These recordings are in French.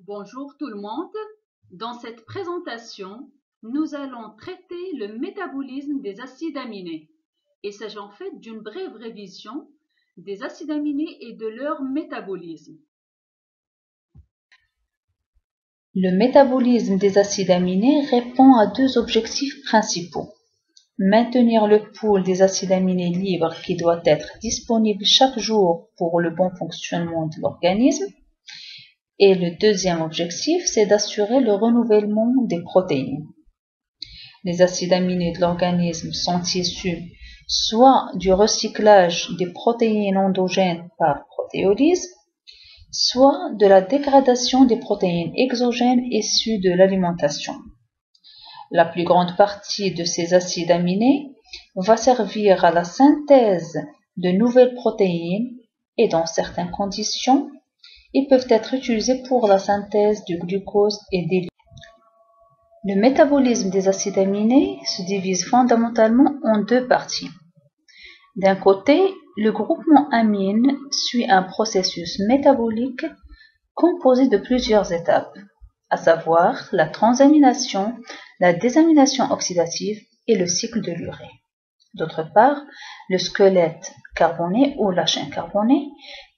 Bonjour tout le monde. Dans cette présentation, nous allons traiter le métabolisme des acides aminés. Il s'agit en fait d'une brève révision des acides aminés et de leur métabolisme. Le métabolisme des acides aminés répond à deux objectifs principaux. Maintenir le pool des acides aminés libres qui doit être disponible chaque jour pour le bon fonctionnement de l'organisme. Et le deuxième objectif, c'est d'assurer le renouvellement des protéines. Les acides aminés de l'organisme sont issus soit du recyclage des protéines endogènes par protéolyse, soit de la dégradation des protéines exogènes issues de l'alimentation. La plus grande partie de ces acides aminés va servir à la synthèse de nouvelles protéines et dans certaines conditions, ils peuvent être utilisés pour la synthèse du glucose et des lipides. Le métabolisme des acides aminés se divise fondamentalement en deux parties. D'un côté, le groupement amine suit un processus métabolique composé de plusieurs étapes, à savoir la transamination, la désamination oxydative et le cycle de l'urée. D'autre part, le squelette carboné ou la chaîne carbonée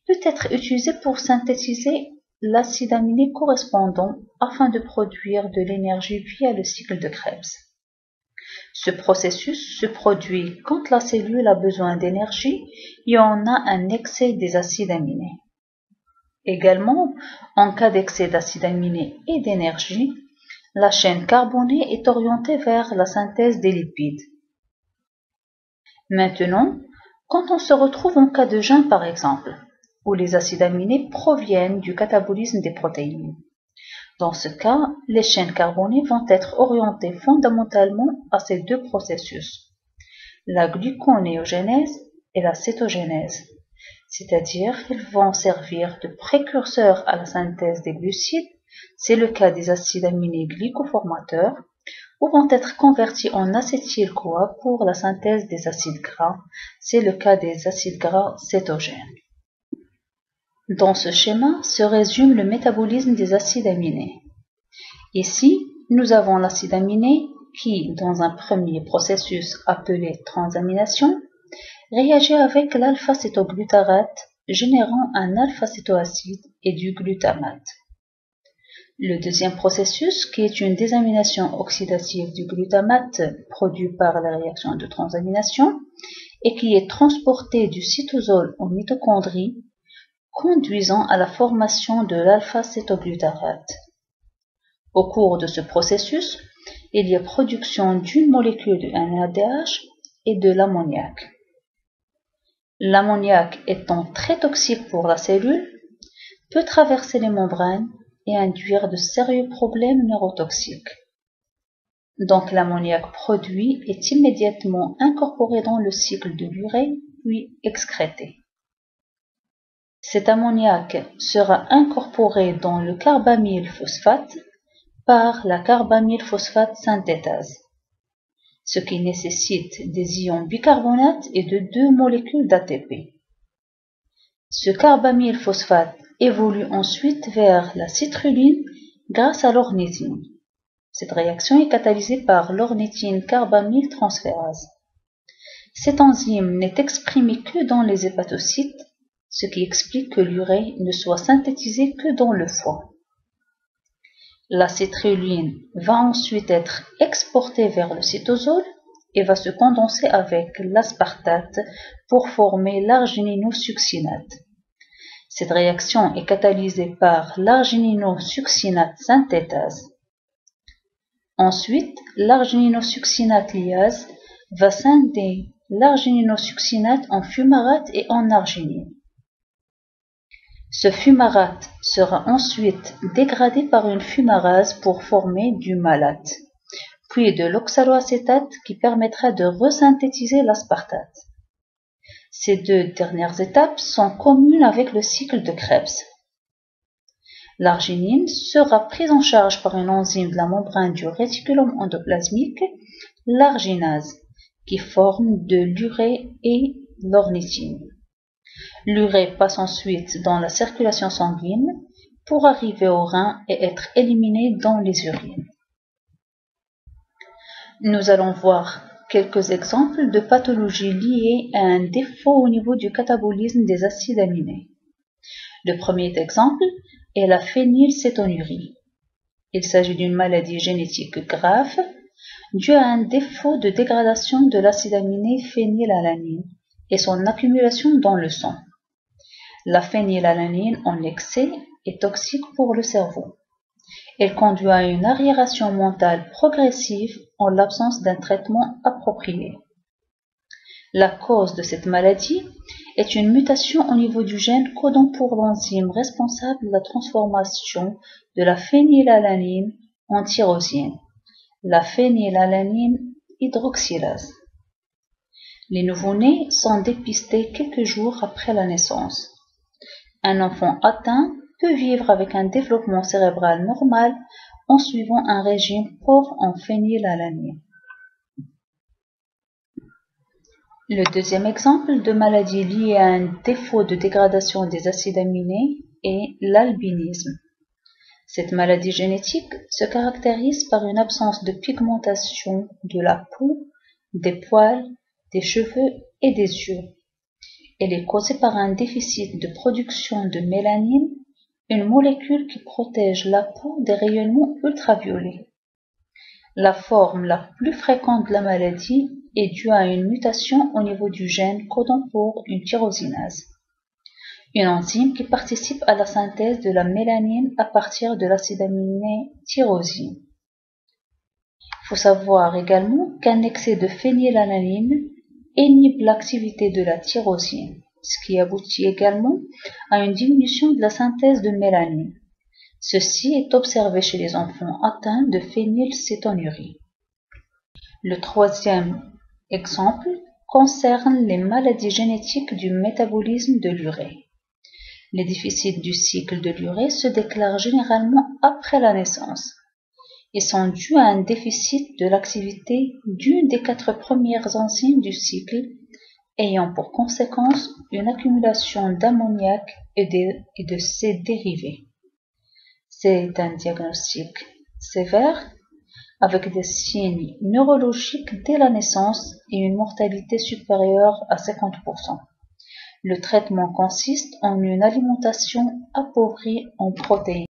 peut être utilisé pour synthétiser l'acide aminé correspondant afin de produire de l'énergie via le cycle de Krebs. Ce processus se produit quand la cellule a besoin d'énergie et on a un excès des acides aminés. Également, en cas d'excès d'acides aminés et d'énergie, la chaîne carbonée est orientée vers la synthèse des lipides. Maintenant, quand on se retrouve en cas de jeûne par exemple, où les acides aminés proviennent du catabolisme des protéines. Dans ce cas, les chaînes carbonées vont être orientées fondamentalement à ces deux processus, la gluconéogénèse et la cétogénèse. C'est-à-dire qu'ils vont servir de précurseurs à la synthèse des glucides, c'est le cas des acides aminés glycoformateurs, ou vont être convertis en acétyl-CoA pour la synthèse des acides gras, c'est le cas des acides gras cétogènes. Dans ce schéma se résume le métabolisme des acides aminés. Ici, nous avons l'acide aminé qui, dans un premier processus appelé transamination, réagit avec l'alpha-cétoglutarate, générant un alpha-cétoacide et du glutamate. Le deuxième processus, qui est une désamination oxydative du glutamate produit par la réaction de transamination et qui est transporté du cytosol aux mitochondries, conduisant à la formation de l'alpha-cétoglutarate. Au cours de ce processus, il y a production d'une molécule de NADH et de l'ammoniac. L'ammoniac étant très toxique pour la cellule, peut traverser les membranes et induire de sérieux problèmes neurotoxiques. Donc l'ammoniac produit est immédiatement incorporé dans le cycle de l'urée, puis excrété. Cet ammoniac sera incorporé dans le carbamylphosphate par la carbamylphosphate synthétase, ce qui nécessite des ions bicarbonate et de deux molécules d'ATP. Ce carbamylphosphate évolue ensuite vers la citrulline grâce à l'ornithine. Cette réaction est catalysée par l'ornithine carbamyltransférase. Cette enzyme n'est exprimée que dans les hépatocytes, ce qui explique que l'urée ne soit synthétisée que dans le foie. La citrulline va ensuite être exportée vers le cytosol et va se condenser avec l'aspartate pour former l'argininosuccinate. Cette réaction est catalysée par l'argininosuccinate synthétase. Ensuite, l'argininosuccinate lyase va scinder l'argininosuccinate en fumarate et en arginine. Ce fumarate sera ensuite dégradé par une fumarase pour former du malate, puis de l'oxaloacétate qui permettra de resynthétiser l'aspartate. Ces deux dernières étapes sont communes avec le cycle de Krebs. L'arginine sera prise en charge par une enzyme de la membrane du réticulum endoplasmique, l'arginase, qui forme de l'urée et l'ornithine. L'urée passe ensuite dans la circulation sanguine, pour arriver au rein et être éliminé dans les urines. Nous allons voir quelques exemples de pathologies liées à un défaut au niveau du catabolisme des acides aminés. Le premier exemple est la phénylcétonurie. Il s'agit d'une maladie génétique grave due à un défaut de dégradation de l'acide aminé phénylalanine et son accumulation dans le sang. La phénylalanine en excès est toxique pour le cerveau. Elle conduit à une arriération mentale progressive en l'absence d'un traitement approprié. La cause de cette maladie est une mutation au niveau du gène codant pour l'enzyme responsable de la transformation de la phénylalanine en tyrosine, la phénylalanine hydroxylase. Les nouveau-nés sont dépistés quelques jours après la naissance. Un enfant atteint peut vivre avec un développement cérébral normal en suivant un régime pauvre en phénylalanine. Le deuxième exemple de maladie liée à un défaut de dégradation des acides aminés est l'albinisme. Cette maladie génétique se caractérise par une absence de pigmentation de la peau, des poils, des cheveux et des yeux. Elle est causée par un déficit de production de mélanine, une molécule qui protège la peau des rayonnements ultraviolets. La forme la plus fréquente de la maladie est due à une mutation au niveau du gène codant pour une tyrosinase, une enzyme qui participe à la synthèse de la mélanine à partir de l'acide aminé tyrosine. Il faut savoir également qu'un excès de phénylalanine inhibe l'activité de la tyrosine, ce qui aboutit également à une diminution de la synthèse de mélanine. Ceci est observé chez les enfants atteints de phénylcétonurie. Le troisième exemple concerne les maladies génétiques du métabolisme de l'urée. Les déficits du cycle de l'urée se déclarent généralement après la naissance. Ils sont dus à un déficit de l'activité d'une des 4 premières enzymes du cycle, ayant pour conséquence une accumulation d'ammoniac et de ses dérivés. C'est un diagnostic sévère, avec des signes neurologiques dès la naissance et une mortalité supérieure à 50%. Le traitement consiste en une alimentation appauvrie en protéines.